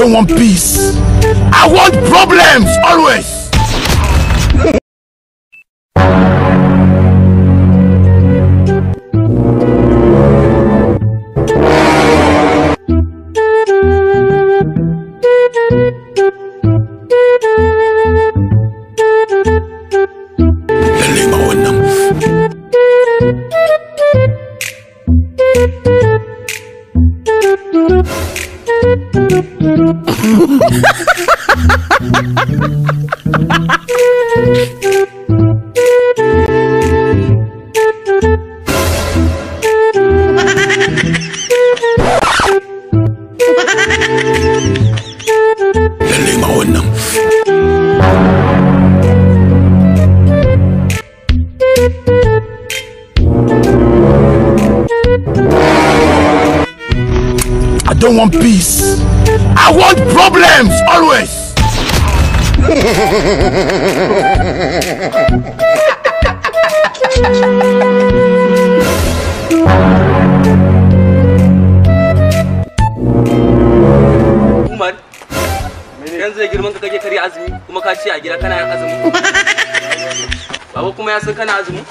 don't want peace. I want problems always. I don't want peace. I want problems always. Umar, yanzu da girman ka kake kare azumi kuma ka ce a gida kana yin azumi. Baba kuma ya san kana azumi.